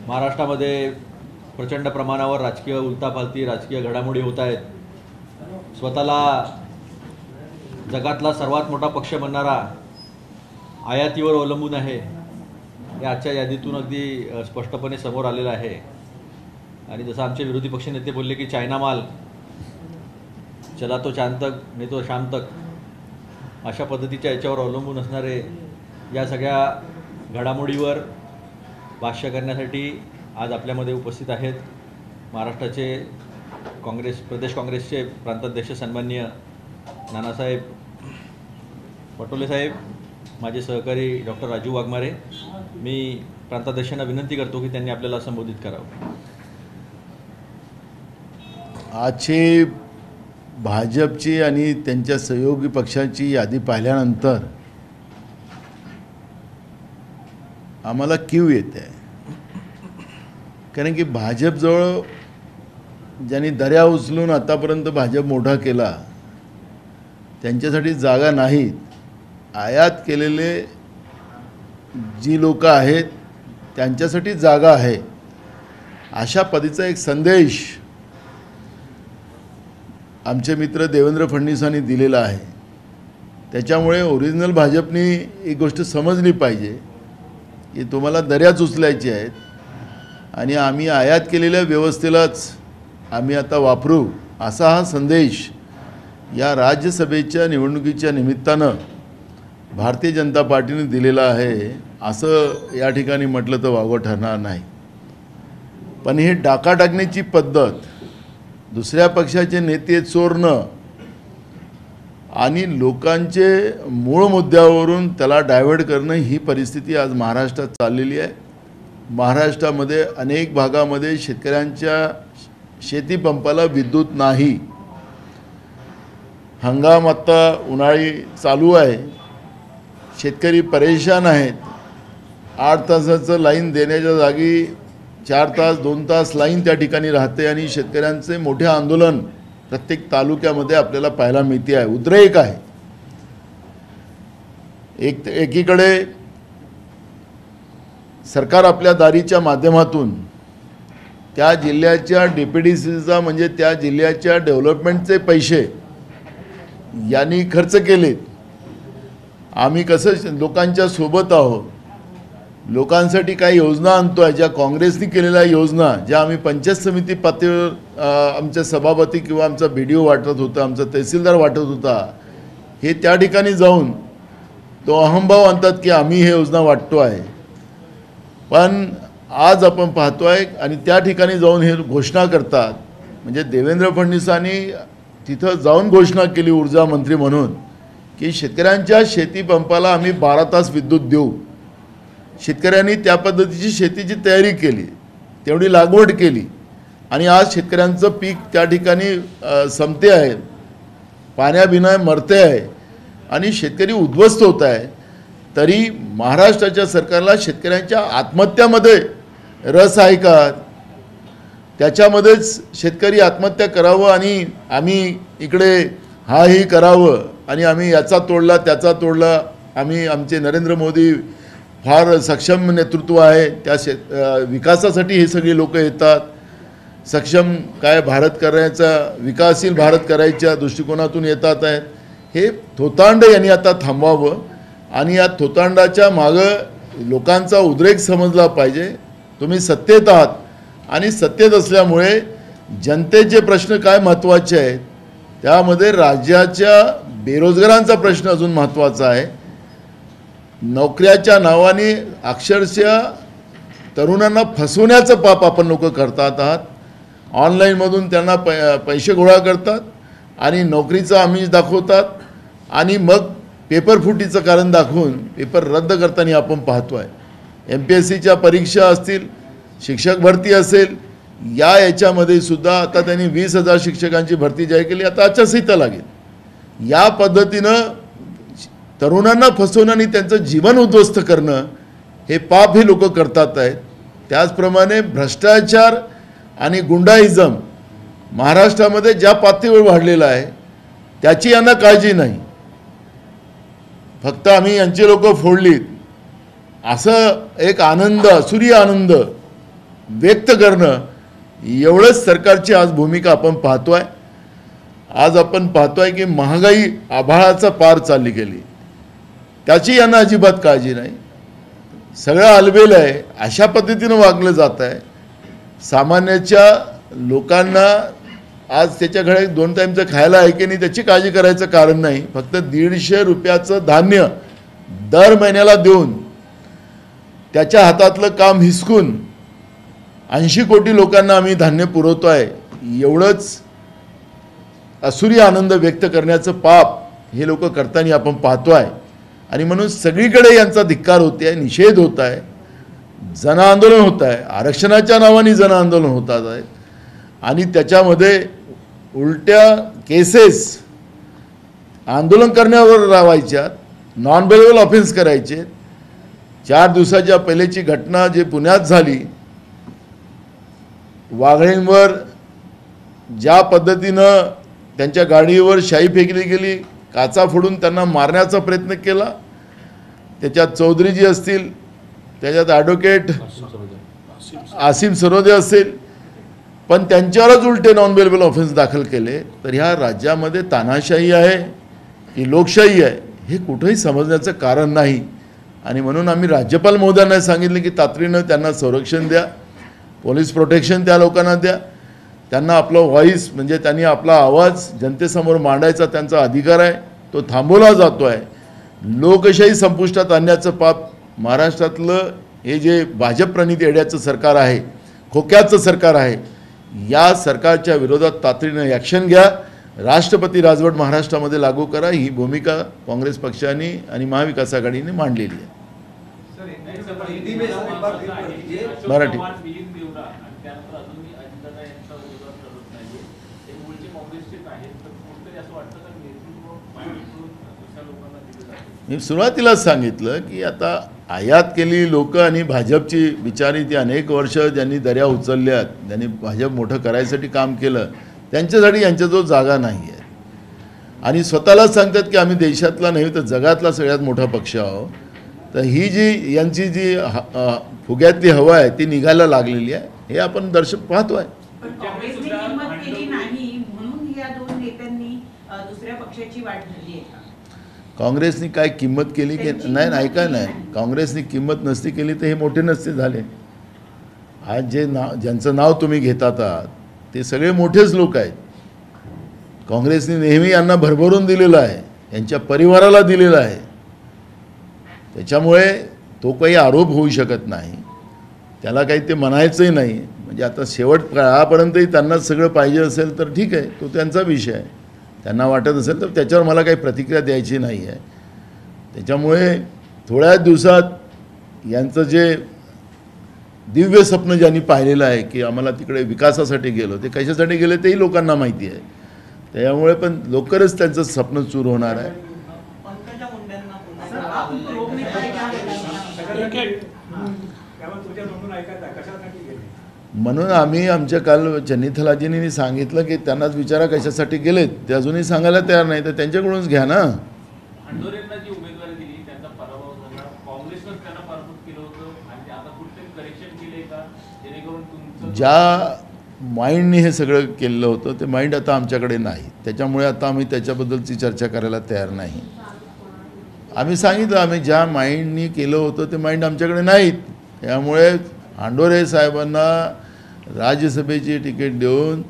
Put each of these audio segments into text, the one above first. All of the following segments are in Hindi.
महाराष्ट्रामध्ये प्रचंड प्रमाणावर राजकीय उलथापालथी राजकीय घडामोडी होत आहेत. स्वतःला जगातला सर्वात मोठा पक्ष म्हणणारा आयातीवर अवलंबून आहे हे आजच्या यादीतून अगदी स्पष्टपणे समोर आलेलं आहे. आणि जसं आमचे विरोधी पक्षनेते बोलले की चायना माल चला तो चांद तक नाही तो शाम तक, अशा पद्धतीच्या याच्यावर अवलंबून असणारे या सगळ्या घडामोडीवर भाष्य करण्यासाठी आज आपल्यामध्ये उपस्थित आहेत महाराष्ट्राचे प्रदेश काँग्रेसचे प्रांताध्यक्ष सन्माननीय नानासाहेब पटोले साहेब, माझे सहकारी डॉक्टर राजू वाघमारे. मी प्रांताध्यक्षांना विनंती करतो की त्यांनी आपल्याला संबोधित करावं. आजची भाजपची आणि त्यांच्या सहयोगी पक्षाची यादी पाहिल्यानंतर आम्हाला कीव येते, कारण की भाजपजवळ ज्यांनी दर्या उचलून आतापर्यंत भाजप मोठा केला त्यांच्यासाठी जागा नाहीत. आयात केलेले जी लोक आहेत त्यांच्यासाठी जागा आहे, अशा पद्धतीचा एक संदेश आमचे मित्र देवेंद्र फडणवीसांनी दिलेला आहे. त्याच्यामुळे ओरिजिनल भाजपनी एक गोष्ट समजली पाहिजे की तुम्हाला दर्याच उचलायची आहेत आणि आम्ही आयात केलेल्या व्यवस्थेलाच आम्ही आता वापरू, असा हा संदेश या राज्यसभेच्या निवडणुकीच्या निमित्तानं भारतीय जनता पार्टीने दिलेला आहे. असं या ठिकाणी म्हटलं तर वावगं ठरणार नाही. पण हे डाका टाकण्याची पद्धत, दुसऱ्या पक्षाचे नेते चोरणं आणि लोकांचे मूळ मुद्द्यावरून त्याला डायव्हर्ट करणं, ही परिस्थिती आज महाराष्ट्रात चाललेली आहे. महाराष्ट्रामध्ये अनेक भागामध्ये शेतकऱ्यांच्या शेतीपंपाला विद्युत नाही. हंगाम आता उन्हाळी चालू आहे, शेतकरी परेशान आहेत. 8 तासाचं लाईन देण्याच्या जागी 4 तास 2 तास लाईन त्या ठिकाणी राहते आणि शेतकऱ्यांचे मोठे आंदोलन प्रत्येक तालुक्यामध्ये आपल्याला पाहायला मिळते आहे. उद्रेक आहे. एकीकडे सरकार आपल्या दारीच्या माध्यमातून त्या जिल्ह्याच्या DPDCचा म्हणजे त्या जिल्ह्याच्या डेव्हलपमेंटचे पैसे यांनी खर्च केलेत. आम्ही कसं लोकांच्या सोबत आहोत, लोकांसाठी काही योजना आणतो आहे, ज्या काँग्रेसने केलेल्या योजना, ज्या आम्ही पंचायत समिती पातळीवर आमचे सभापती किंवा आमचा BDO वाटत होता, आमचा तहसीलदार वाटत होता, हे त्या ठिकाणी जाऊन तो अहंभाव आणतात की आम्ही हे योजना वाटतो आहे. पण आज आपण पाहतो आहे आणि त्या ठिकाणी जाऊन हे घोषणा करतात. म्हणजे देवेंद्र फडणवीसांनी तिथं जाऊन घोषणा केली ऊर्जा मंत्री म्हणून की शेतकऱ्यांच्या शेतीपंपाला आम्ही 12 तास विद्युत देऊ. शेतकऱ्यांनी त्या पद्धतीची शेतीची तयारी केली, तेवढी लागवड केली आणि आज शेतकऱ्यांचं पीक त्या ठिकाणी संपते आहे, पाण्याबिना मरते आहे आणि शेतकरी उद्ध्वस्त होत आहे. तरी महाराष्ट्राच्या सरकारला शेतकऱ्यांच्या आत्महत्यामध्ये रस आहे का? त्याच्यामध्येच शेतकरी आत्महत्या करावं आणि आम्ही इकडे हाही करावं आणि आम्ही याचा तोडला त्याचा तोडला. आम्ही आमचे नरेंद्र मोदी फार सक्षम नेतृत्व आहे, त्या विकासासाठी हे सगळे लोक येतात. सक्षम काय भारत करायचा, विकासशील भारत करायच्या दृष्टिकोनातून येतात आहेत. हे थोतांड यांनी आता थांबवावं आणि या थोतांडाच्या मागं लोकांचा उद्रेक समजला पाहिजे. तुम्ही सत्तेत आहात आणि सत्तेत असल्यामुळे जनतेचे प्रश्न काय महत्त्वाचे आहेत, त्यामध्ये राज्याच्या बेरोजगारांचा प्रश्न अजून महत्त्वाचा आहे. नोकऱ्याच्या नावाने अक्षरशः तरुणांना फसवण्याचं पाप आपण लोक करतात आहात. ऑनलाईनमधून त्यांना पैसे गोळा करतात आणि नोकरीचं आमिष दाखवतात आणि मग पेपर फुटीचं कारण दाखवून पेपर रद्द करताना आपण पाहतो आहे. MPSCच्या परीक्षा असतील, शिक्षक भरती असेल, याच्यामध्ये सुद्धा आता त्यांनी 20,000 शिक्षकांची भरती जाहीर केली. आता आचारसंहिता लागेल. या पद्धतीनं तरुणांना फसवणं आणि त्यांचं जीवन उद्ध्वस्त करणं हे पाप हे लोक करतात आहेत. त्याचप्रमाणे भ्रष्टाचार आणि गुंडाइझम महाराष्ट्रामध्ये ज्या पातळीवर वाढलेला आहे त्याची यांना काळजी नाही. फक्त आम्ही यांची लोक फोडलीत असं एक आनंद, असुरी आनंद व्यक्त करणं एवढंच सरकारची आज भूमिका आपण पाहतोय. आज आपण पाहतोय की महागाई आभाळाचा पार चालली गेली, त्याची यांना अजिबात काळजी नाही. सगळं आलबेल आहे अशा पद्धतीनं वागलं जात आहे. सामान्याच्या लोकांना आज त्याच्याकडे 2 टाईमचं खायला आहे की नाही त्याची काळजी करायचं कारण नाही. फक्त 150 रुपयाचं धान्य दर महिन्याला देऊन त्याच्या हातातलं काम हिसकून 80 कोटी लोकांना आम्ही धान्य पुरवतो आहे, एवढंच असुरी आनंद व्यक्त करण्याचं पाप हे लोक करताना आपण पाहतो आहे. आणि म्हणून सगळीकडे यांचा धिक्कार होते आहे, निषेध होत आहे, जनआंदोलन होत आहे, आरक्षणाच्या नावाने जनआंदोलन होतात आहेत. आणि त्याच्यामध्ये उलट्या केसेस आंदोलन करण्यावर रावायच्या, नॉन बेलेबल ऑफेन्स करायचे. 4 दिवसाच्या पहिल्याची घटना जी पुण्यात झाली, वाघळींवर ज्या पद्धतीनं त्यांच्या गाडीवर शाई फेकली गेली, काचा फोडून त्यांना मारण्याचा प्रयत्न केला. त्याच्यात चौधरीजी असतील, त्याच्यात ॲडव्होकेट आसिम सरोदे असेल, पण त्यांच्यावरच उलटे नॉन बेलेबल ऑफेन्स दाखल केले. तर ह्या राज्यामध्ये तानाशाही आहे की लोकशाही आहे हे कुठंही समजण्याचं कारण नाही. आणि म्हणून आम्ही राज्यपाल महोदयांना सांगितलं की तातडीनं त्यांना संरक्षण द्या, पोलीस प्रोटेक्शन त्या लोकांना द्या. त्यांना आपलं व्हॉईस म्हणजे त्यांनी आपला आवाज जनतेसमोर मांडायचा त्यांचा अधिकार आहे, तो थांबवला जातो आहे. लोकशाही संपुष्टात आणण्याचं पाप महाराष्ट्रातलं हे जे भाजप प्रणित येड्याचं सरकार आहे, खोक्याचं सरकार आहे, या सरकारच्या विरोधात तातडीनं ॲक्शन घ्या. राष्ट्रपती राजवट महाराष्ट्रामध्ये लागू करा. ही भूमिका काँग्रेस पक्षाने आणि महाविकास आघाडीने मांडलेली आहे. मराठी मी सुरुवातीलाच सांगितलं की आता आयात केलेली लोक आणि भाजपची बिचारी ती अनेक वर्ष ज्यांनी दर्या उचलल्यात, ज्यांनी भाजप मोठं करायसाठी काम केलं, त्यांच्यासाठी यांच्याजवळ जागा नाही आहे. आणि स्वतःलाच सांगतात की आम्ही देशातला नाही तर जगातला सगळ्यात मोठा पक्ष आहोत. तर ही जी यांची जी फुग्यातली हवा आहे ती निघायला लागलेली आहे, हे आपण दर्शक पाहतोय. काँग्रेसनी काय किंमत केली की नाही? ऐका नाही, काँग्रेसनी किंमत नसती केली तर हे मोठे नसते झाले. आज जे ज्यांचं नाव तुम्ही घेतात आहात ते सगळे मोठेच लोक आहेत. काँग्रेसने नेहमी यांना भरभरून दिलेलं आहे, यांच्या परिवाराला दिलेलं आहे. त्याच्यामुळे तो काही आरोप होऊ शकत नाही, त्याला काही ते म्हणायचंही नाही. म्हणजे आता शेवट काळापर्यंतही त्यांना सगळं पाहिजे असेल तर ठीक आहे, तो त्यांचा विषय आहे. त्यांना वाटत असेल तर त्याच्यावर मला काही प्रतिक्रिया द्यायची नाही आहे. त्याच्यामुळे थोड्याच दिवसात यांचं जे दिव्य स्वप्न ज्यांनी पाहिलेलं आहे की आम्हाला तिकडे विकासासाठी गेलो, ते कशासाठी गेले तेही लोकांना माहिती आहे. त्यामुळे पण लवकरच त्यांचं स्वप्न चूर होणार आहे. म्हणून आम्ही आमच्या काल चन्नी थलाजींनी सांगितलं की त्यांनाच विचारा कशासाठी गेलेत, ते अजूनही सांगायला तयार नाही, तर त्यांच्याकडूनच घ्या ना. ज्या माइंडने हे सगळं केलेलं होतं ते माइंड आता आमच्याकडे नाही, त्याच्यामुळे आता आम्ही त्याच्याबद्दलची चर्चा करायला तयार नाही. आम्ही सांगितलं आम्ही ज्या माइंडनी केलं होतं ते माइंड आमच्याकडे नाहीत. त्यामुळे हांडोरे साहेबांना राज्यसभेची तिकीट देऊन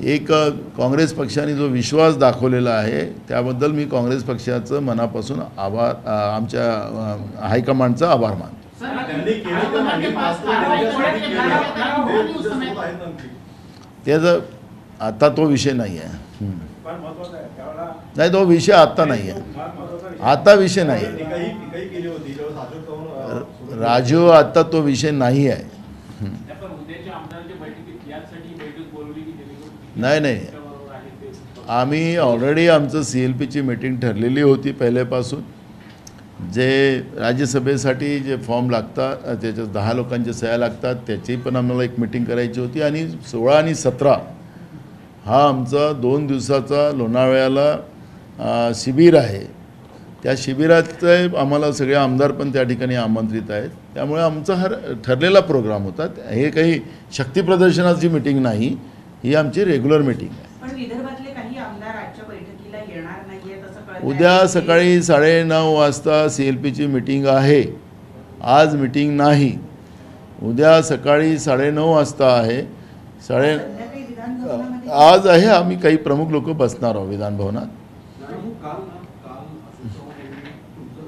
एक काँग्रेस पक्षाने जो विश्वास दाखवलेला आहे त्याबद्दल मी काँग्रेस पक्षाचं मनापासून आभार, आमच्या हायकमांडचा आभार मानतो. त्याचा आता तो विषय नाही आहे. नाही, तो विषय आत्ता नाही आहे, आता विषय नाही आहे. राजू आत्ता तो विषय नाही आहे. नाही, आम्ही ऑलरेडी आमचं CLPची मीटिंग ठरलेली होती पहिल्यापासून. जे राज्यसभेसाठी जे फॉर्म लागतात त्याच्यात 10 लोकांच्या सह्या लागतात, त्याची पण आम्हाला एक मीटिंग करायची होती. आणि 16 आणि 17 हा आमचा 2 दिवसाचा लोणावळ्याला शिबिर आहे. त्या शिबिरात आम्हाला सगळे आमदार पण त्या ठिकाणी आमंत्रित आहेत. त्यामुळे आमचा हा ठरलेला प्रोग्राम होता. हे काही शक्तीप्रदर्शनाची मीटिंग नाही, ही आमची रेग्युलर मीटिंग आहे. पण विदर्भातले काही आमदार आजच्या बैठकीला येणार नाहीयेत असं कळतंय. उद्या सकाळी 9:30 वाजता CLPची मीटिंग आहे. आज मीटिंग नाही, उद्या सकाळी 9:30 वाजता आहे. संध्याकाळी विधानभवनामध्ये आज आहे. आम्ही काही प्रमुख लोक बसणार आहोत विधानभवनात.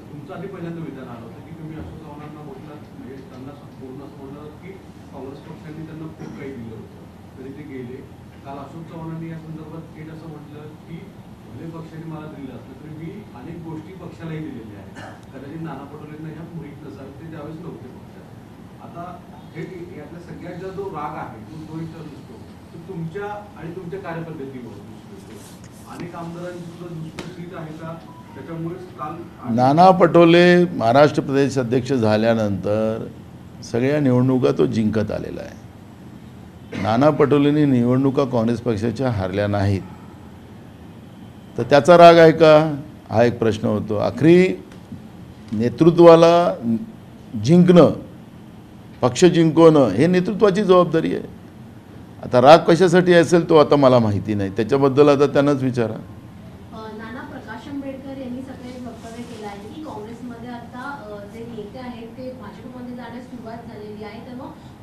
तुमचं आधी पहिल्यांदा विधान आलं होतं की तुम्ही अशोक चव्हाणांना म्हटलं, म्हणजे त्यांना पूर्ण असं म्हणलं की काँग्रेस पक्षाने त्यांना खूप काही दिलं होतं तरी ते गेले. काल अशोक चव्हाणांनी या संदर्भात थेट असं म्हटलं की भले पक्षाने मला दिलं असलं तरी मी अनेक गोष्टी पक्षालाही दिलेल्या आहेत. कदाचित नाना पटोलेंना ह्या माहीत नसावे, ते त्यावेळेस नव्हते पक्षात. आता थेट यातल्या सगळ्यांचा जो राग आहे तो इथं दिसतो, तो तुमच्या आणि तुमच्या कार्यपद्धतीवर दिसतो. अनेक आमदारांची सुद्धा दुष्परिचित आहे का? नाना पटोले महाराष्ट्र प्रदेश अध्यक्ष झाल्यानंतर सगळ्या निवडणुका तो जिंकत आलेला आहे. नाना पटोलेंनी निवडणुका काँग्रेस पक्षाच्या हारल्या नाहीत, तर त्याचा राग आहे का, हा एक प्रश्न होतो. आखरी नेतृत्वाला जिंकणं, पक्ष जिंकवणं हे नेतृत्वाची जबाबदारी आहे. आता राग कशासाठी असेल तो आता मला माहिती नाही, त्याच्याबद्दल आता त्यांनाच विचारा.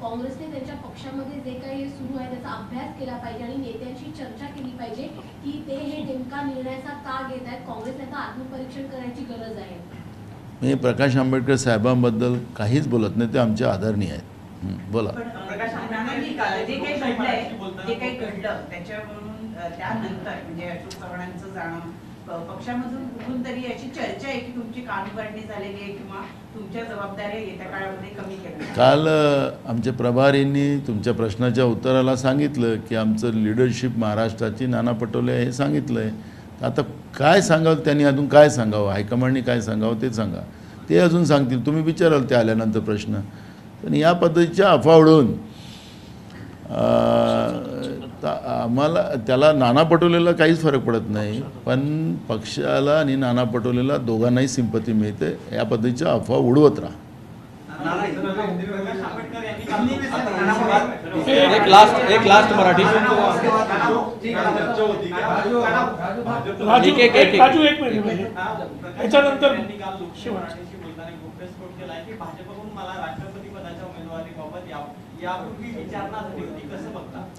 काँग्रेसने त्यांच्या पक्षामध्ये जे काही सुरू आहे त्याचा अभ्यास केला पाहिजे आणि नेत्यांशी चर्चा केली पाहिजे की ते हे नेमका निर्णयाचा का घेत आहेत. काँग्रेसने आता आत्मपरीक्षण करायची गरज आहे. मी प्रकाश आंबेडकर साहेबांबद्दल काहीच बोलत नाही, ते आमचे आदरणीय आहेत. बोला. प्रकाश आंबेडकर जे काही घडलं त्याच्यावरून त्यानंतर म्हणजे अशोक चव्हाणांचं जाणं पक्षामधून कुठून तरी अशी चर्चा आहे की तुमची कानभरणी झालेली आहे किंवा तुमच्या जबाबदाऱ्या येत्या काळामध्ये कमी केल्या. काल आमच्या प्रभारींनी तुमच्या प्रश्नाच्या उत्तराला सांगितलं की आमचं लिडरशिप महाराष्ट्राची नाना पटोले हे सांगितलं आहे. आता काय सांगावं त्यांनी, अजून काय सांगावं, हायकमांडनी काय सांगावं ते सांगा, ते अजून सांगतील. तुम्ही विचाराल ते आल्यानंतर प्रश्न. पण या पद्धतीच्या अफवा उडवून आम्हाला त्याला नाना पटोलेला काहीच फरक पडत नाही, पण पक्षाला आणि नाना पटोलेला दोघांनाही सिंपती मिळते. या पद्धतीच्या अफवा उडवत राहा. एक लास्ट मराठी. राजू एक मिनिट त्याच्यानंतर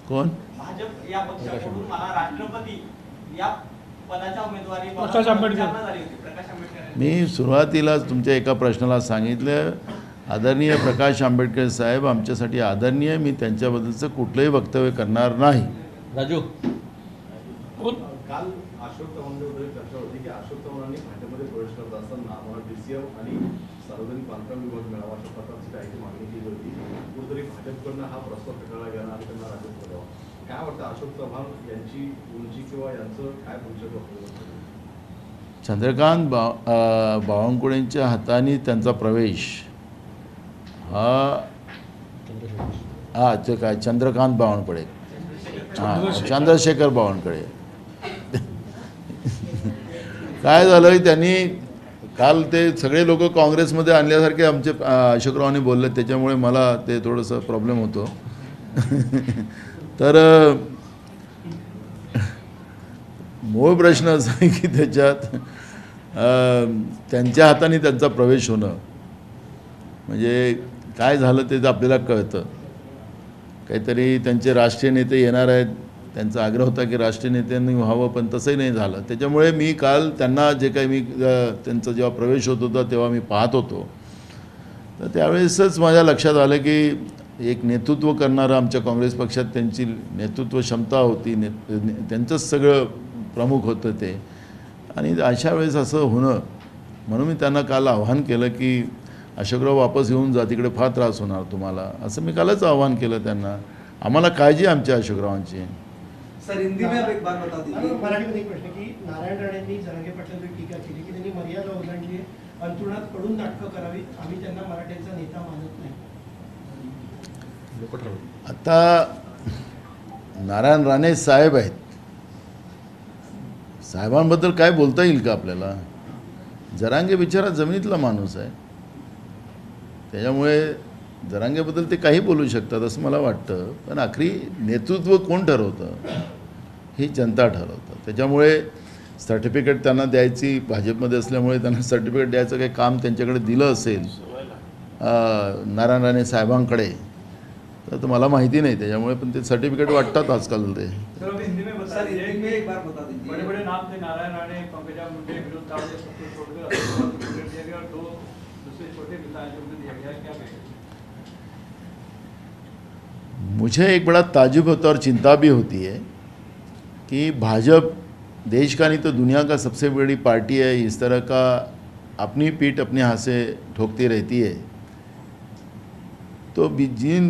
कोण भाजप या पक्षाकडून मला राष्ट्रपती या पदाच्या उमेदवारी प्रकाश आंबेडकर. मी सुरुवातीलाच तुमच्या एका प्रश्नाला सांगितलं, आदरणीय प्रकाश आंबेडकर साहेब आमच्यासाठी आदरणीय. मी त्यांच्याबद्दलचं कुठलंही वक्तव्य करणार नाही. राजू, काल अशोक चव्हाणांबद्दल चर्चा होती की अशोक चव्हाणांनी भाजपमध्ये प्रवेश करत असताना आम्हाला DCM आणि सार्वजनिक बांधकाम विभाग मिळावा अशा प्रकारची काही मागणी केली होती. कुठेतरी भाजपकडनं हा प्रस्ताव फेटाळला गेला आणि त्यांना राज्यात बघावा. काय वाटतं अशोक चव्हाण यांची उंची किंवा यांचं काय भविष्य वाटतं? चंद्रकांत बावनकुळेंच्या हाताने त्यांचा प्रवेश हा ते काय चंद्रकांत बावनकुळे, चंद्रशेखर बावनकुळे. काय झालं त्यांनी काल ते सगळे लोक काँग्रेसमध्ये आणल्यासारखे आमचे अशोकरावांनी बोलले, त्याच्यामुळे मला ते थोडंसं प्रॉब्लेम होतो. तर मूळ प्रश्न असा आहे की त्याच्यात त्यांच्या हाताने त्यांचा प्रवेश होणं म्हणजे काय झालं ते आपल्याला कळतं. काहीतरी त्यांचे राष्ट्रीय नेते येणार आहेत, त्यांचा आग्रह होता की राष्ट्रीय नेत्यांनी व्हावं, पण तसंही नाही झालं. त्याच्यामुळे मी काल त्यांना जे काही मी त्यांचा जेव्हा प्रवेश होत होता तेव्हा मी पाहत होतो, तर त्यावेळेसच माझ्या लक्षात आलं की एक नेतृत्व करणारं आमच्या काँग्रेस पक्षात त्यांची नेतृत्व क्षमता होती, त्यांचंच सगळं प्रमुख होतं ते. आणि अशा वेळेस असं होणं, म्हणून मी त्यांना काल आव्हान केलं की अशोकराव वापस येऊन जा, तिकडे फार त्रास होणार तुम्हाला, असं मी कालच आव्हान केलं त्यांना. आम्हाला काळजी आमच्या अशोकरावांची. सर हिंदी में एक बात बता दीजिए. मराठी में एक प्रश्न की नारायण राणेंनी जरांगे पाटलांवर टीका केली की त्यांनी मर्यादा ओलांडली आहे, अंतरुणात पडून नाटकं करावीत, आम्ही त्यांना मराठ्यांचा नेता मानत नाही. आता नारायण राणे साहेब आहेत, साहेबांबद्दल काय बोलता येईल का आपल्याला? जरांगे बिचारा जमिनीतला माणूस आहे, त्याच्यामुळे जरांगेबद्दल ते काही बोलू शकतात असं मला वाटतं. पण आखरी नेतृत्व कोण ठरवतं ही जनता ठरवतं. त्याच्यामुळे सर्टिफिकेट त्यांना द्यायची, भाजपमध्ये असल्यामुळे त्यांना सर्टिफिकेट द्यायचं काही काम त्यांच्याकडे दिलं असेल नारायण राणे साहेबांकडे तर मला माहिती नाही. त्याच्यामुळे पण ते सर्टिफिकेट वाटतात आजकाल ते. सर हिंदी में एक बार बता दीजिए. बड़े बड़े नाम थे, नारायण राणे, पंकजा मुंडे, विनोद तावड़े, सबको छोड़कर दिया गया और दो दूसरे छोटे नेता जो उन्हें दिया गया, क्या कहेंगे? मुझे एक बड़ा ताजुब होता और चिंता भी होती है कि भाजपा देश का नहीं तो दुनिया का सबसे बड़ी पार्टी है, इस तरह का अपनी पीठ अपने हाथ से ठोकती रहती है. तो जिन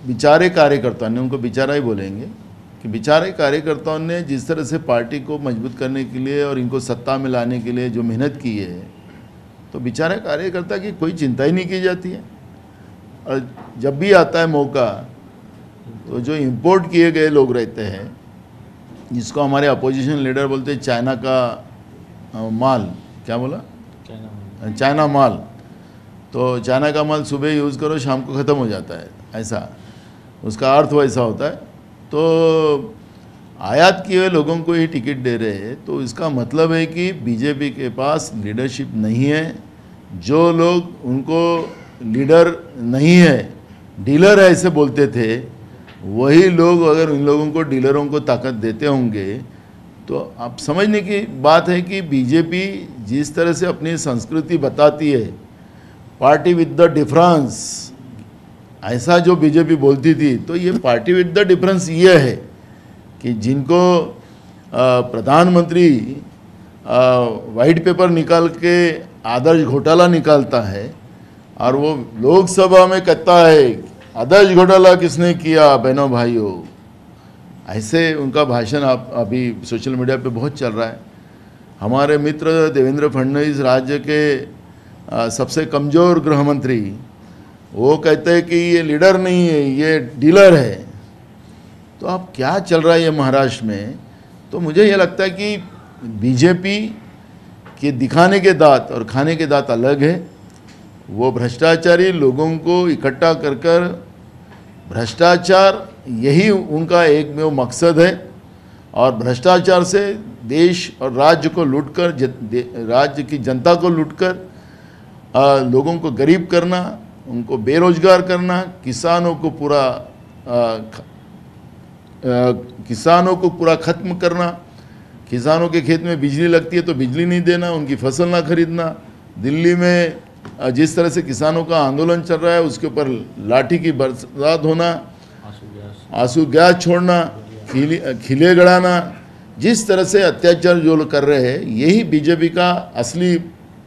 बेचारे कार्यकर्ताओं ने, उनको बेचारा ही बोलेंगे कि बेचारे कार्यकर्ताओं ने जिस तरह से पार्टी को मजबूत करने के लिए और इनको सत्ता में लाने के लिए जो मेहनत की है, तो बेचारे कार्यकर्ता की कोई चिंता ही नहीं की जाती है. और जब भी आता है मौका तो जो इंपोर्ट किए गए लोग रहते हैं, जिसको हमारे अपोजिशन लीडर बोलते हैं चाइना का माल, क्या बोला, चाइना माल, तो चाइना का माल सुबह यूज़ करो शाम को ख़त्म हो जाता है, ऐसा उसका अर्थ वैसा होता है. तो आयात किए हुए लोगों को ही टिकट दे रहे हैं, तो इसका मतलब है कि बीजेपी के पास लीडरशिप नहीं है. जो लोग उनको लीडर नहीं है, डीलर है ऐसे बोलते थे, वही लोग अगर इन लोगों को, डीलरों को ताकत देते होंगे तो आप समझने की बात है कि बीजेपी जिस तरह से अपनी संस्कृति बताती है, पार्टी विद द डिफरेंस, ऐसा जो बीजेपी बोलती थी, तो ये पार्टी विद द डिफरेंस ये है कि जिनको प्रधानमंत्री वाइट पेपर निकाल के आदर्श घोटाला निकालता है और वो लोकसभा में कहता है आदर्श घोटाला किसने किया बहनों भाइयों, ऐसे उनका भाषण आप अभी सोशल मीडिया पे बहुत चल रहा है. हमारे मित्र देवेंद्र फडणवीस राज्य के सबसे कमज़ोर गृह मंत्री, वो कहते हैं कि ये लीडर नहीं है, ये डीलर है. तो अब क्या चल रहा है ये महाराष्ट्र में. तो मुझे ये लगता है कि बीजेपी के दिखाने के दांत और खाने के दांत अलग है. वो भ्रष्टाचारी लोगों को इकट्ठा कर कर, भ्रष्टाचार यही उनका एकमेव मकसद है, और भ्रष्टाचार से देश और राज्य को लूटकर, राज्य की जनता को लूटकर लोगों को गरीब करना, उनको बेरोजगार करना, किसानों को पूरा ख़त्म करना. किसानों के खेत में बिजली लगती है तो बिजली नहीं देना, उनकी फसल ना खरीदना. दिल्ली में जिस तरह से किसानों का आंदोलन चल रहा है उसके ऊपर लाठी की बरसात होना, आंसू गैस छोड़ना, खिले गड़ाना, जिस तरह से अत्याचार जो लोग कर रहे हैं, यही बीजेपी का असली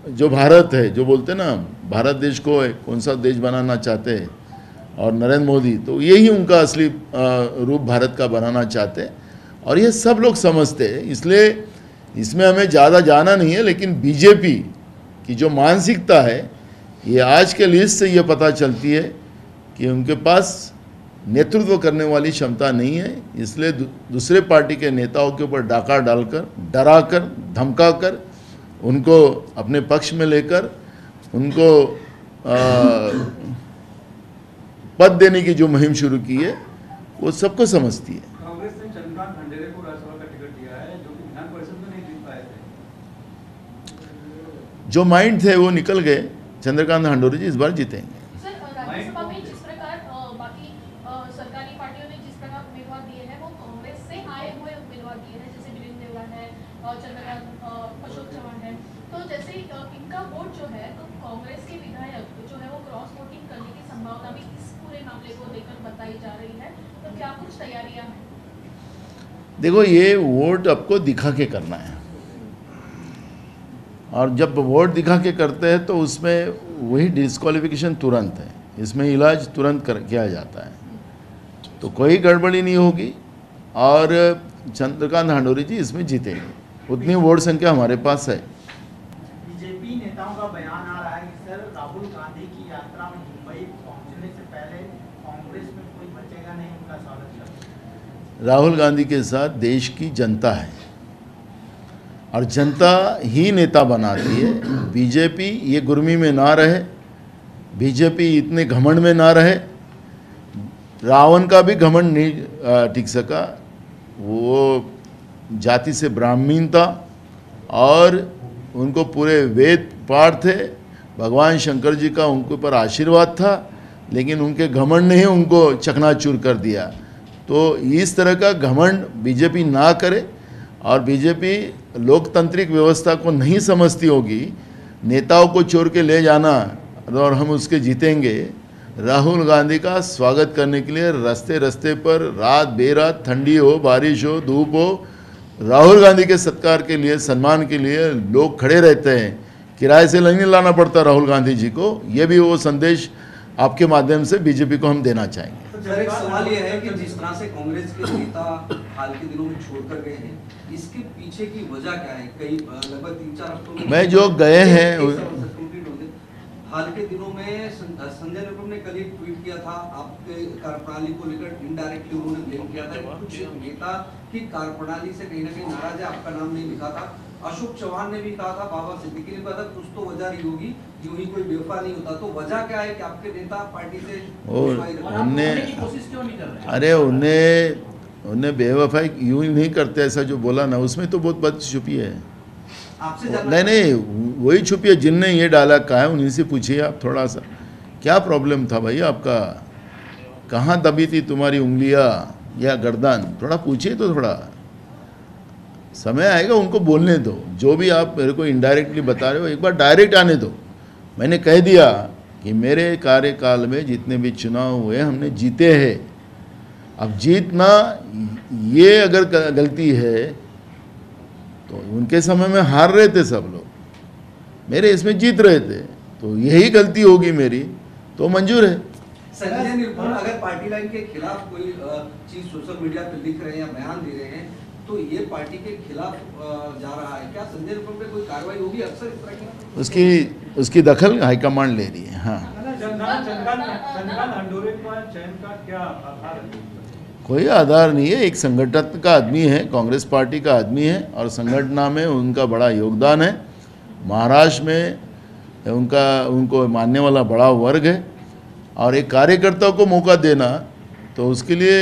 जो भारत है, जो बोलते हैं ना भारत देश को कौन सा देश बनाना चाहते हैं, और नरेंद्र मोदी, तो यही उनका असली रूप भारत का बनाना चाहते हैं. और ये सब लोग समझते हैं, इसलिए इसमें हमें ज़्यादा जाना नहीं है. लेकिन बीजेपी की जो मानसिकता है, ये आज के लिस्ट से ये पता चलती है कि उनके पास नेतृत्व करने वाली क्षमता नहीं है. इसलिए दूसरे पार्टी के नेताओं के ऊपर डाका डालकर, डराकर, धमकाकर, उनको अपने पक्ष में लेकर उनको पद देने की जो मुहिम शुरू की है, वो सबको समझती है. कांग्रेस ने चंद्रकांत खंडेरे को राज्यसभा का टिकट दिया है, जो कि विधान परिषद में नहीं जीत पाए थे. जो माइंड थे वो निकल गए. चंद्रकांत खंडोरे जी इस बार जीतेंगे. सर, राज्यसभा में जिस प्रकार बाकी सरकारी पार्टियों ने जिस प्रकार उम्मीदवार दिए हैं, वो कांग्रेस से आए हुए उम्मीदवार दिए हैं, जैसे वीरेंद्र देवड़ा है, चंद्रकांत, अशोक चव्हाण है. तो जैसे इनका वोट जो है, तो कांग्रेस के विधायक जो है वो क्रॉस वोटिंग करने की संभावना भी इस पूरे मामले को लेकर बताई जा रही है. तो क्या कुछ तैयारियां हैं? देखो, ये वोट आपको दिखा के करना है, और जब वोट दिखा के करते हैं तो उसमें वही डिस्क्वालिफिकेशन तुरंत है, इसमें इलाज तुरंत किया जाता है. तो कोई गड़बड़ी नहीं होगी और चंद्रकांत खंडोरे जी इसमें जीतेंगे. उतनी वोट संख्या हमारे पास है. बीजेपी नेताओं का बयान आ रहा है कि सर, राहुल गांधी की यात्रा में मुंबई पहुंचने से पहले कांग्रेस में कोई बचेगा नहीं, उनका स्वागत करें. राहुल गांधी के साथ देश की जनता है. और जनता ही नेता बनाती है। बीजेपी ये गुर्मी में ना रहे, बीजेपी इतने घमंड में ना रहे। रावण का भी घमंड नहीं टिक सका, वो जाति से ब्राह्मण था और उनको पूरे वेद पाठ थे, भगवान शंकर जी का उनके ऊपर आशीर्वाद था, लेकिन उनके घमंड ने ही उनको चकनाचूर कर दिया। तो इस तरह का घमंड बीजेपी ना करे, और बीजेपी लोकतांत्रिक व्यवस्था को नहीं समझती होगी। नेताओं को चोर के ले जाना और हम उसके जीतेंगे। राहुल गांधी का स्वागत करने के लिए रास्ते रास्ते पर रात बेरात, ठंडी हो, बारिश हो, धूप हो, राहुल गांधी के सत्कार के लिए, सम्मान के लिए लोग खड़े रहते हैं। किराए से नहीं लाना पड़ता राहुल गांधी जी को। ये भी वो संदेश आपके माध्यम से बीजेपी को हम देना चाहेंगे। सर, एक सवाल यह है कि जिस तरह से कांग्रेस के नेता हाल के दिनों में छोड़कर गए हैं, इसके पीछे की वजह क्या है? कई लगभग 3-4 हफ्तों में मैं जो गए हैं हाल के दिनों में संजय निरुपम ने कल एक ट्वीट किया था आपके कार्यप्रणाली को लेकर। इनडायरेक्टली उन्होंने ब्लेम किया था कि कुछ नेता की कार्यप्रणाली से कहीं ना कहीं नाराज है, आपका नाम नहीं लिखा था। अशोक चौहान ने भी कहा था, बाबा सिद्दीकी ने कहा था, कुछ तो वजह रही होगी, यूं ही कोई बेवफा नहीं होता। तो वजह क्या है कि आपके नेता पार्टी से कोशिश क्यों नहीं कर रहे? अरे उन्हें बेवफाई यूं ही नहीं करते, ऐसा जो बोला ना, उसमें तो बहुत बात छुपी है। नहीं, वही छुपी है जिनने ये डाला कहा है, उन्हीं से पूछिए आप थोड़ा सा क्या प्रॉब्लम था भाई आपका, कहाँ दबी थी तुम्हारी उंगलियां या गर्दन, थोड़ा पूछिए तो थोड़ा समय आएगा, उनको बोलने दो। जो भी आप मेरे को इनडायरेक्टली बता रहे हो, एक बार डायरेक्ट आने दो। मैंने कह दिया कि मेरे कार्यकाल में जितने भी चुनाव हुए हमने जीते हैं। अब जीतना ये अगर गलती है तो उनके समय में हार रहे थे सब लोग, मेरे इसमें जीत रहे थे, तो यही गलती होगी मेरी, तो मंजूर है। संजय निरुपम अगर पार्टी लाइन के खिलाफ कोई चीज सोशल मीडिया पर लिख रहे हैं या बयान दे रहे हैं, तो ये पार्टी के खिलाफ जा रहा है, क्या संजय निरुपम पे कोई कार्रवाई होगी? अक्सर इस तरह की उसकी दखल हाईकमांड ले रही है। हाँ, कोई आधार नहीं है, एक संगठन का आदमी है, कांग्रेस पार्टी का आदमी है, और संगठन में उनका बड़ा योगदान है। महाराष्ट्र में उनको मानने वाला बड़ा वर्ग है, और एक कार्यकर्ता को मौका देना तो उसके लिए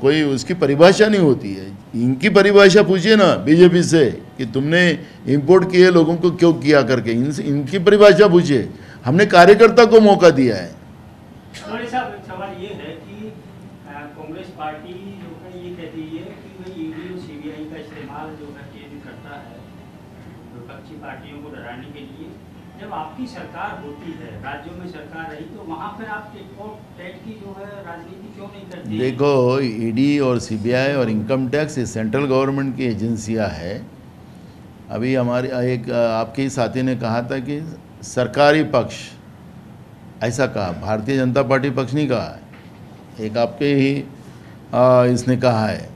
कोई उसकी परिभाषा नहीं होती है। इनकी परिभाषा पूछिए ना बीजेपी से कि तुमने इंपोर्ट किए लोगों को क्यों किया करके, इनकी परिभाषा पूछिए। हमने कार्यकर्ता को मौका दिया है। सवाल ये है कि कांग्रेस पार्टी जो है ये कहती है कि भाई ईडी और सीबीआई का इस्तेमाल जो है केंद्र करता है विपक्षी पार्टियों को डराने के लिए। जब आपकी सरकार होती है, राज्यों में सरकार रही, तो वहाँ पर आप टेट की जो है राजनीति क्यों नहीं करती? देखो, ईडी और सीबीआई और इनकम टैक्स ये सेंट्रल गवर्नमेंट की एजेंसियाँ है। अभी हमारे एक आपके ही साथी ने कहा था कि सरकारी पक्ष, ऐसा कहा, भारतीय जनता पार्टी पक्ष नहीं कहा है, एक आपके ही इसने कहा है।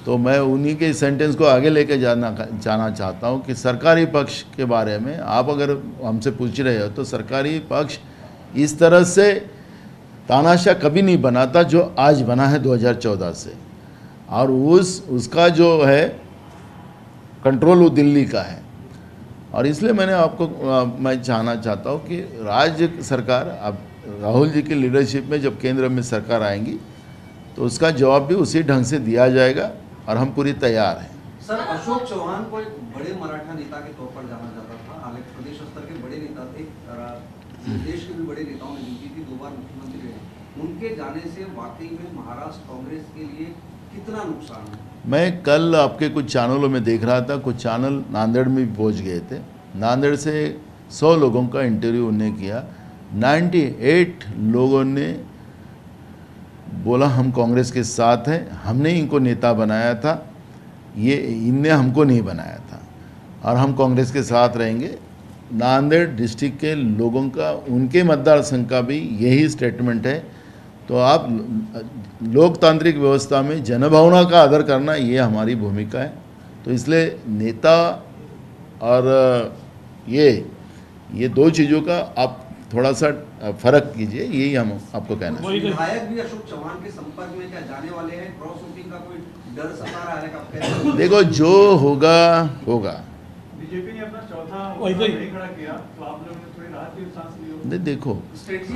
तो मैं उन्हीं के सेंटेंस को आगे लेके जाना चाहता हूँ कि सरकारी पक्ष के बारे में आप अगर हमसे पूछ रहे हो, तो सरकारी पक्ष इस तरह से तानाशाह कभी नहीं बना था जो आज बना है 2014 से, और उसका जो है कंट्रोल वो दिल्ली का है। और इसलिए मैंने आपको मैं चाहना चाहता हूँ कि राज्य सरकार, अब राहुल जी की लीडरशिप में जब केंद्र में सरकार आएंगी तो उसका जवाब भी उसी ढंग से दिया जाएगा, और हम पूरी तैयार हैं। सर, अशोक चौहान को एक बड़े मराठा नेता के तौर पर जाना जाता था, हालांकि प्रदेश स्तर के बड़े नेता थे, देश के भी बड़े नेताओं ने ड्यूटी की, 2 बार मुख्यमंत्री रहे। उनके जाने से वाकई में महाराष्ट्र कांग्रेस के लिए कितना नुकसान है? मैं कल आपके कुछ चैनलों में देख रहा था, कुछ चैनल नांदेड़ में भी पहुँच गए थे। नांदेड़ से 100 लोगों का इंटरव्यू उन्होंने किया, 98 लोगों ने बोला हम कांग्रेस के साथ हैं, हमने इनको नेता बनाया था, ये इनने हमको नहीं बनाया था, और हम कांग्रेस के साथ रहेंगे। नांदेड़ डिस्ट्रिक्ट के लोगों का, उनके मतदार संघ का भी यही स्टेटमेंट है। तो आप लोकतांत्रिक व्यवस्था में जनभावना का आदर करना, ये हमारी भूमिका है। तो इसलिए नेता और ये 2 चीज़ों का आप थोड़ा सा फर्क कीजिए, यही हम आपको कहना है। विधायक भी अशोक चौहान के संपर्क में क्या जाने वाले हैं? क्रॉस वोटिंग का कोई डर सता रहा है? देखो, जो होगा होगा, बीजेपी ने अपना चौथा नहीं खड़ा किया तो आप लोगों ने थोड़ी राहत की सांस ली हो? नहीं, देखो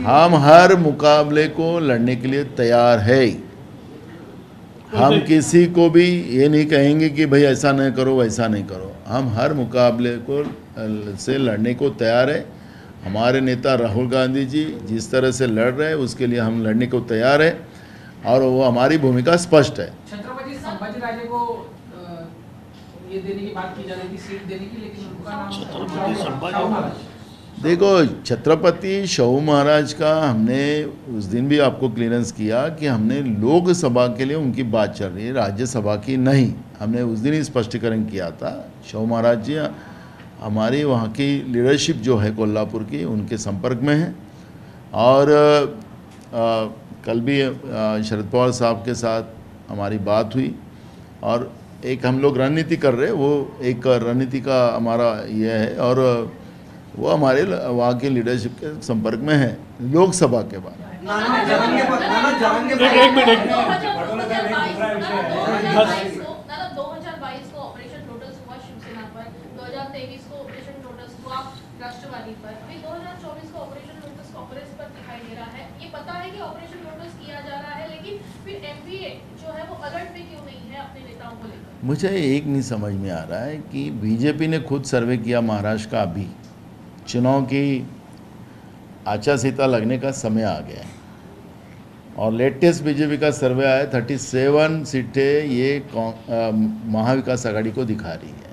हम हर मुकाबले को लड़ने के लिए तैयार है। हम किसी को भी ये नहीं कहेंगे कि भाई ऐसा नहीं करो वैसा नहीं करो। हम हर मुकाबले को से लड़ने को तैयार है। हमारे नेता राहुल गांधी जी जिस तरह से लड़ रहे हैं उसके लिए हम लड़ने को तैयार है और वो हमारी भूमिका स्पष्ट है। छत्रपति संभाजीराजे को ये देने की बात की जा रही थी, सीट देने की, लेकिन उनका नाम देखो छत्रपति शाहू महाराज का हमने उस दिन भी आपको क्लियरेंस किया कि हमने लोकसभा के लिए उनकी बात चल रही है, राज्यसभा की नहीं। हमने उस दिन ही स्पष्टीकरण किया था। शाहू महाराज जी हमारी वहाँ की लीडरशिप जो है कोल्हापुर की उनके संपर्क में है और कल भी शरद पवार साहब के साथ हमारी बात हुई और एक हम लोग रणनीति कर रहे हैं। वो एक रणनीति का हमारा ये है और वो हमारे वहाँ के लीडरशिप के संपर्क में है लोकसभा के बाद। राष्ट्रवादी पर, फिर 2024 को ऑपरेशन लोटस कांग्रेस पर दिखाई दे रहा है। ये पता है कि ऑपरेशन लोटस किया जा रहा है, लेकिन फिर एमवीए जो है वो अलर्ट पे क्यों नहीं है अपने नेताओं को लेकर? मुझे एक नहीं समझ में आ रहा है कि बीजेपी ने खुद सर्वे किया महाराष्ट्र का, अभी चुनाव की आचार संहिता लगने का समय आ गया है और लेटेस्ट बीजेपी का सर्वे आया 37 सीटें ये महाविकास आघाड़ी को दिखा रही है।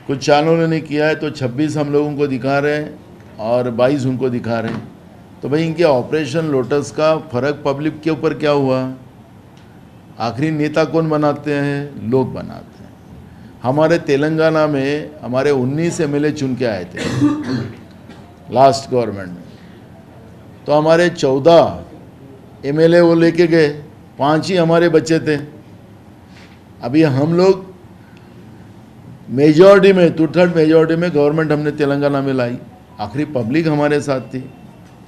कुछ चैनलों ने किया है तो 26 हम लोगों को दिखा रहे हैं और 22 उनको दिखा रहे हैं। तो भाई इनके ऑपरेशन लोटस का फ़र्क पब्लिक के ऊपर क्या हुआ? आखिरी नेता कौन बनाते हैं? लोग बनाते हैं। हमारे तेलंगाना में हमारे 19 एमएलए चुन के आए थे लास्ट गवर्नमेंट में, तो हमारे 14 एमएलए वो लेके गए, 5 ही हमारे बच्चे थे। अभी हम लोग मेजॉरिटी में 2/3 मेजॉरिटी में गवर्नमेंट हमने तेलंगाना में लाई, आखिरी पब्लिक हमारे साथ थी।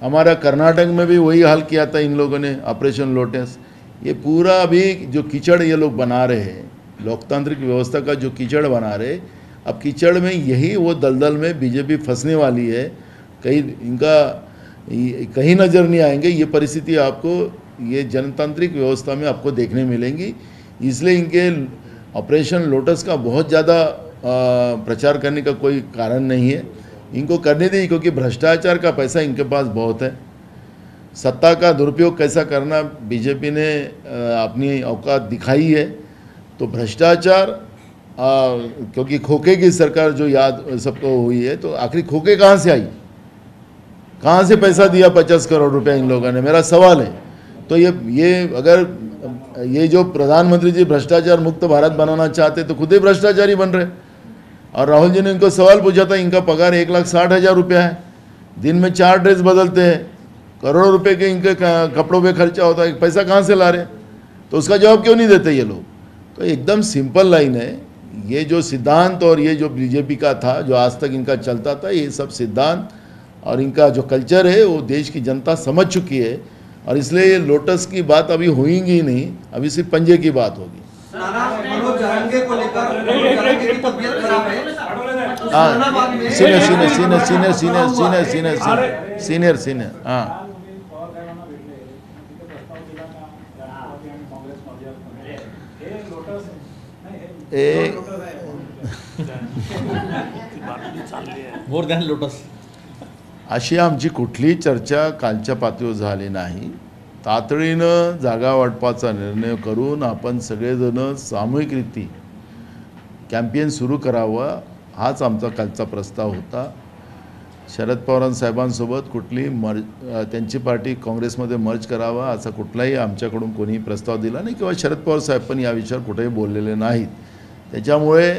हमारा कर्नाटक में भी वही हाल किया था इन लोगों ने, ऑपरेशन लोटस। ये पूरा अभी जो कीचड़ ये लोग बना रहे हैं, लोकतांत्रिक व्यवस्था का जो कीचड़ बना रहे, अब कीचड़ में यही वो दलदल में बीजेपी फंसने वाली है। कहीं इनका कहीं नज़र नहीं आएंगे। ये परिस्थिति आपको ये जनतांत्रिक व्यवस्था में आपको देखने मिलेंगी। इसलिए इनके ऑपरेशन लोटस का बहुत ज़्यादा प्रचार करने का कोई कारण नहीं है। इनको करने दी, क्योंकि भ्रष्टाचार का पैसा इनके पास बहुत है। सत्ता का दुरुपयोग कैसा करना बीजेपी ने अपनी औकात दिखाई है। तो भ्रष्टाचार क्योंकि खोखे की सरकार जो याद सबको हुई है, तो आखिरी खोखे कहाँ से आई? कहाँ से पैसा दिया 50 करोड़ रुपया इन लोगों ने? मेरा सवाल है। तो ये अगर ये जो प्रधानमंत्री जी भ्रष्टाचार मुक्त भारत बनाना चाहते तो खुद ही भ्रष्टाचारी बन रहे। और राहुल जी ने इनको सवाल पूछा था, इनका पगार 1,60,000 रुपया है, दिन में 4 ड्रेस बदलते हैं, करोड़ों रुपए के इनके कपड़ों पे खर्चा होता है, पैसा कहाँ से ला रहे? तो उसका जवाब क्यों नहीं देते ये लोग? तो एकदम सिंपल लाइन है। ये जो सिद्धांत और ये जो बीजेपी का था, जो आज तक इनका चलता था, ये सब सिद्धांत और इनका जो कल्चर है वो देश की जनता समझ चुकी है। और इसलिए ये लोटस की बात अभी होएगी ही नहीं, अभी सिर्फ पंजे की बात होगी। सीनियर हाँ मोर दॅन लोटस अशी आमची कुठलीही चर्चा कालच्या पातळीवर झाली नाही। तातडीनं जागा वाटपाचा निर्णय करून आपण सगळेजण सामूहिकरीती कॅम्पेन सुरू करावा, हाच आमचा कालचा प्रस्ताव होता। शरद पवार साहेबांसोबत कुठली त्यांची पार्टी काँग्रेसमध्ये मर्ज करावा असा कुठलाही आमच्याकडून कोणी प्रस्ताव दिला नाही किंवा शरद पवार साहेब पण या विषयावर कुठेही बोललेले नाहीत। त्याच्यामुळे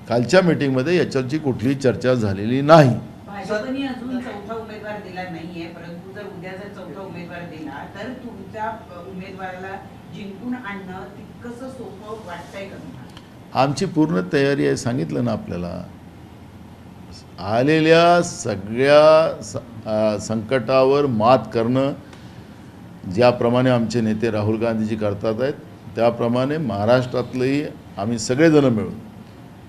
कालच्या मीटिंगमध्ये याच्याची कुठलीही चर्चा झालेली नाही। भाजपने अजून चौथा उमेदवार दिला नाहीये, परंतु जर उद्या जर चौथा उमेदवार दिला तर तुमच्या उमेदवाराला जिंकून आणणं तितकंसं सोपं वाटतंय का तुम्हाला? आमची पूर्ण तयारी आहे, सांगितलं ना आपल्याला। आलेल्या सगळ्या संकटावर मात करणं ज्याप्रमाणे आमचे नेते राहुल गांधीजी करतात आहेत, त्याप्रमाणे महाराष्ट्रातलेही आम्ही सगळेजण मिळून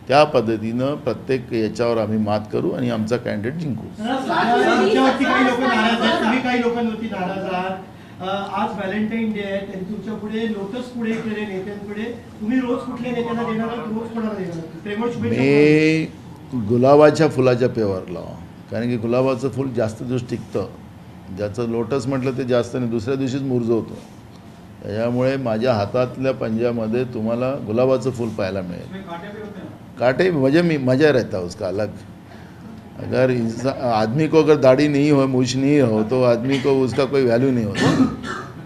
त्या पद्धतीनं प्रत्येक याच्यावर आम्ही मात करू आणि आमचा कॅन्डिडेट जिंकू. तुमच्यावरती काही लोक नाराज आहेत, तुम्ही काही लोकांवरती नाराज आहात. आज व्हॅलेंटाईन डे आहे, त्यांनी तुमच्या पुढे लोटस पुढे केले नेत्यांपुढे. तुम्ही रोज कुठल्या नेत्यांना देणार आहात, रोज कोणाला देणार आहात? प्रेमळ शुभेच्छा. मी गुलाबाच्या फुलाच्या पेवरला, कारण की गुलाबाचं फूल जास्त दिवस टिकतं. ज्याचं लोटस म्हटलं ते जास्त नाही, दुसऱ्या दिवशीच मुरझवतं. त्याच्यामुळे माझ्या हातातल्या पंजामध्ये तुम्हाला गुलाबाचं फूल पाहायला मिळेल. काटे वजह में मज़ा रहता है उसका अलग. अगर आदमी को अगर दाढ़ी नहीं हो, मूछ नहीं हो, तो आदमी को उसका कोई वैल्यू नहीं होता.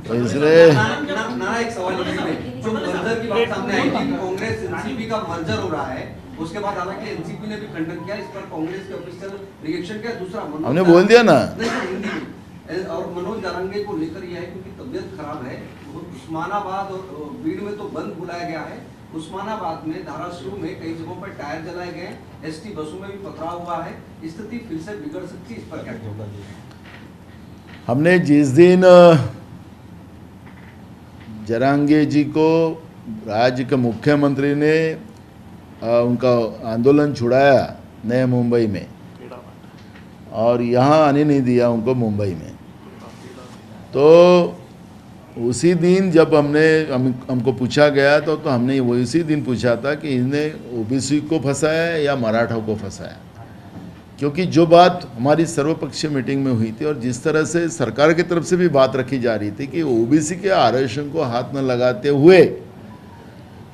तो इसलिए एक सवाल जो मर्जर की बात सामने आई थी, कांग्रेस एनसीपी का मर्जर हो रहा है, उसके बाद हालांकि एनसीपी ने भी खंडन किया, इस पर कांग्रेस के ऑफिशियल रिएक्शन क्या? दूसरा हमने बोल दिया ना, हिंदी में, और मनोज जारंगे को लेकर यह है क्योंकि तबियत खराब है, उस्मानाबाद और भीड़ में तो बंद बुलाया गया है, उस्मानाबाद में धाराशिव में कई जगहों पर टायर जलाए गए, एसटी बसों में भी पथराव हुआ है, स्थिति फिर से बिगड़ सकती है, इस पर क्या होगा? हमने जिस दिन जरांगे जी को राज्य के मुख्यमंत्री ने उनका आंदोलन छुड़ाया नए मुंबई में और यहाँ आने नहीं दिया उनको मुंबई में, तो उसी दिन जब हमको पूछा गया तो हमने वो इसी दिन पूछा था कि इन्हें ओबीसी को फंसाया या मराठा को फंसाया. क्योंकि जो बात हमारी सर्वपक्षीय मीटिंग में हुई थी और जिस तरह से सरकार की तरफ से भी बात रखी जा रही थी कि ओबीसी के आरक्षण को हाथ न लगाते हुए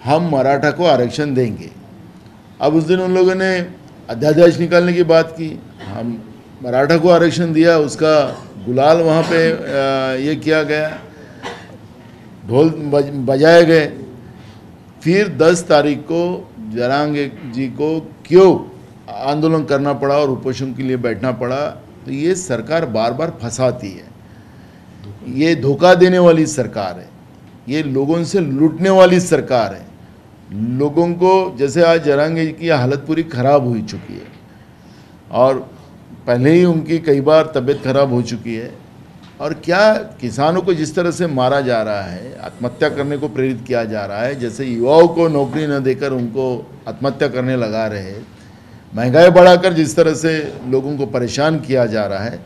हम मराठा को आरक्षण देंगे. अब उस दिन उन लोगों ने अध्यादेश निकालने की बात की, हम मराठा को आरक्षण दिया, उसका गुलाल वहाँ पे ये किया गया, ढोल बजाए गए. फिर 10 तारीख को जरांगे जी को क्यों आंदोलन करना पड़ा और उपोषण के लिए बैठना पड़ा? तो ये सरकार बार बार फंसाती है, ये धोखा देने वाली सरकार है, ये लोगों से लूटने वाली सरकार है. लोगों को जैसे आज जरांगे की हालत पूरी ख़राब हो चुकी है और पहले ही उनकी कई बार तबीयत खराब हो चुकी है, और क्या किसानों को जिस तरह से मारा जा रहा है, आत्महत्या करने को प्रेरित किया जा रहा है, जैसे युवाओं को नौकरी न देकर उनको आत्महत्या करने लगा रहे हैं, महंगाई बढ़ाकर जिस तरह से लोगों को परेशान किया जा रहा है,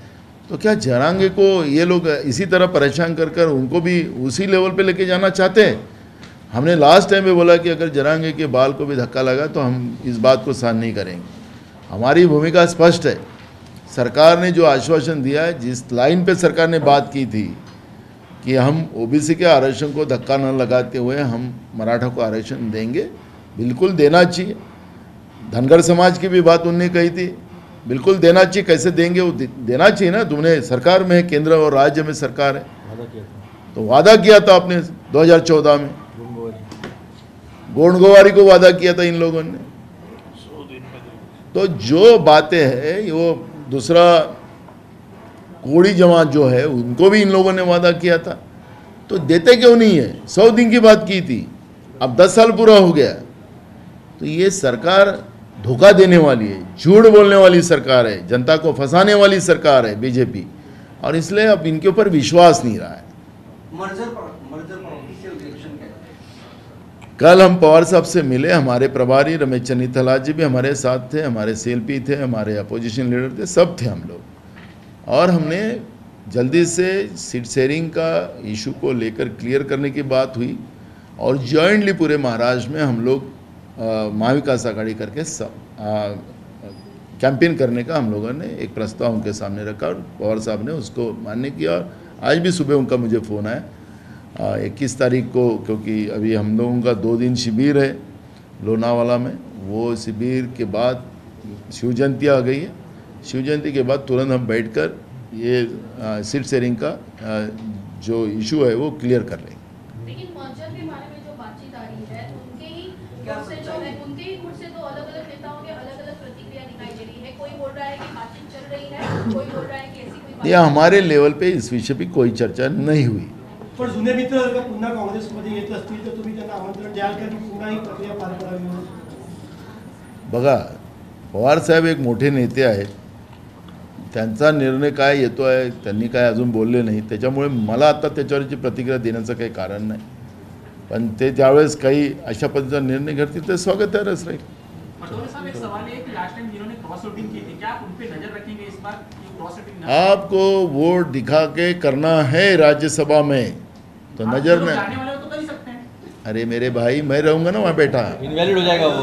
तो क्या जरांगे को ये लोग इसी तरह परेशान कर कर उनको भी उसी लेवल पे लेके जाना चाहते हैं? हमने लास्ट टाइम में बोला कि अगर जरांगे के बाल को भी धक्का लगा तो हम इस बात को सहन नहीं करेंगे. हमारी भूमिका स्पष्ट है. सरकार ने जो आश्वासन दिया है, जिस लाइन पे सरकार ने बात की थी कि हम ओबीसी के आरक्षण को धक्का न लगाते हुए हम मराठा को आरक्षण देंगे, बिल्कुल देना चाहिए. धनगर समाज की भी बात उन्होंने कही थी, बिल्कुल देना चाहिए. कैसे देंगे? वो देना चाहिए ना. तुमने सरकार में है, केंद्र और राज्य में सरकार है, तो वादा किया था आपने 2014 में, गोंडगोवारी को वादा किया था इन लोगों ने. तो जो बातें हैं, वो दूसरा कोड़ी जमात जो है उनको भी इन लोगों ने वादा किया था, तो देते क्यों नहीं है? 100 दिन की बात की थी, अब 10 साल पूरा हो गया. तो ये सरकार धोखा देने वाली है, झूठ बोलने वाली सरकार है, जनता को फंसाने वाली सरकार है बीजेपी, और इसलिए अब इनके ऊपर विश्वास नहीं रहा है. मर्जर पर ऑफिशियल रिएक्शन क्या है? कल हम पवार साहब से मिले, हमारे प्रभारी रमेश चन्नीथला जी भी हमारे साथ थे, हमारे सीएलपी थे, हमारे अपोजिशन लीडर थे, सब थे हम लोग, और हमने जल्दी से सीट शेयरिंग का इशू को लेकर क्लियर करने की बात हुई, और जॉइंटली पूरे महाराष्ट्र में हम लोग महाविकास आघाड़ी करके सब कैंपेन करने का हम लोगों ने एक प्रस्ताव उनके सामने रखा, और पवार साहब ने उसको मान्य किया. और आज भी सुबह उनका मुझे फ़ोन आया 21 तारीख को, क्योंकि अभी हम लोगों का 2 दिन शिविर है लोनावाला में, वो शिविर के बाद शिव जयंती आ गई है, शिव जयंती के बाद तुरंत हम बैठकर ये सीट शेयरिंग का जो इशू है वो क्लियर कर लेंगे. लेकिन मर्जर के बारे में जो बातचीत आ रही है, उनके ही गुट से जो है, उनके ही गुट से तो अलग-अलग नेताओं की अलग-अलग प्रतिक्रिया दिखाई दे रही है. कोई बोल रहा है कि बातचीत चल रही है, कोई बोल रहा है कि ऐसी कोई बात. ये हमारे लेवल पे इस विषय पे कोई चर्चा नहीं हुई. पण जुने मित्र जर का पुन्हा काँग्रेसमध्ये येत असतील तर तुम्ही त्यांना आमंत्रण द्याल का की पुन्हा ही प्रक्रिया पार पडावी? बघा, पवार साहेब एक मोठे नेते आहेत, त्यांचा निर्णय काय येतो आहे, त्यांनी काय अजून बोलले नाही, त्याच्यामुळे मला आता त्याच्यावरची प्रतिक्रिया देण्याचं काही कारण नाही. पण ते ज्यावेळेस काही अशा पद्धतीचा निर्णय घेतील ते स्वागतार्हच राहील. पटोले साहब, एक सवाल है कि लास्ट टाइम जिन्होंने क्रॉस वोटिंग की थी, क्या आप उन पे नजर रखेंगे इस बार क्रॉस वोटिंग? आपको वोट दिखा के करना है राज्यसभा में, तो नजर न, जाने वाले हो तो कर ही सकते हैं। अरे मेरे भाई, मैं रहूंगा ना वहाँ बैठा, इनवैलिड हो जाएगा वो।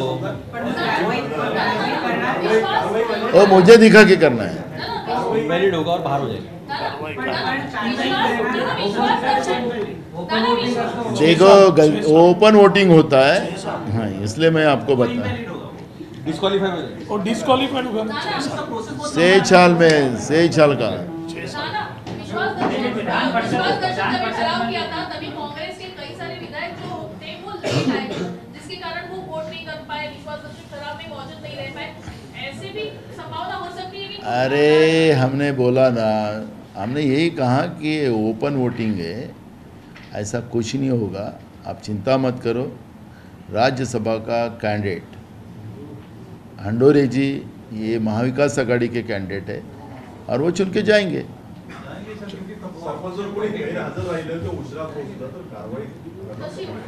वो मुझे दिखा के करना है। इनवैलिड होगा और बाहर हो जाएगा। देखो ओपन वोटिंग होता है, हाँ, इसलिए मैं आपको बता, डिस्क्वालीफाई हो जाएगा। और डिस्क्वालीफाइड होगा 6 साल में, 6 साल का। जिसके कारण वो वोट नहीं कर पाए, विश्वास ठराव में मौजूद नहीं रह पाए, ऐसे भी संभावना हो सकती है कि अरे हमने बोला ना, हमने यही कहा कि ओपन वोटिंग है, ऐसा कुछ नहीं होगा, आप चिंता मत करो। राज्यसभा का कैंडिडेट हंडोरे जी, ये महाविकास आघाड़ी के कैंडिडेट है और वो चुन के जाएंगे।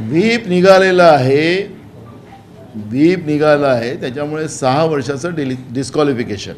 व्हीप निघालेला आहे, व्हीप निघाला आहे, त्याच्यामुळे 6 वर्षाचं डिस्क्वालिफिकेशन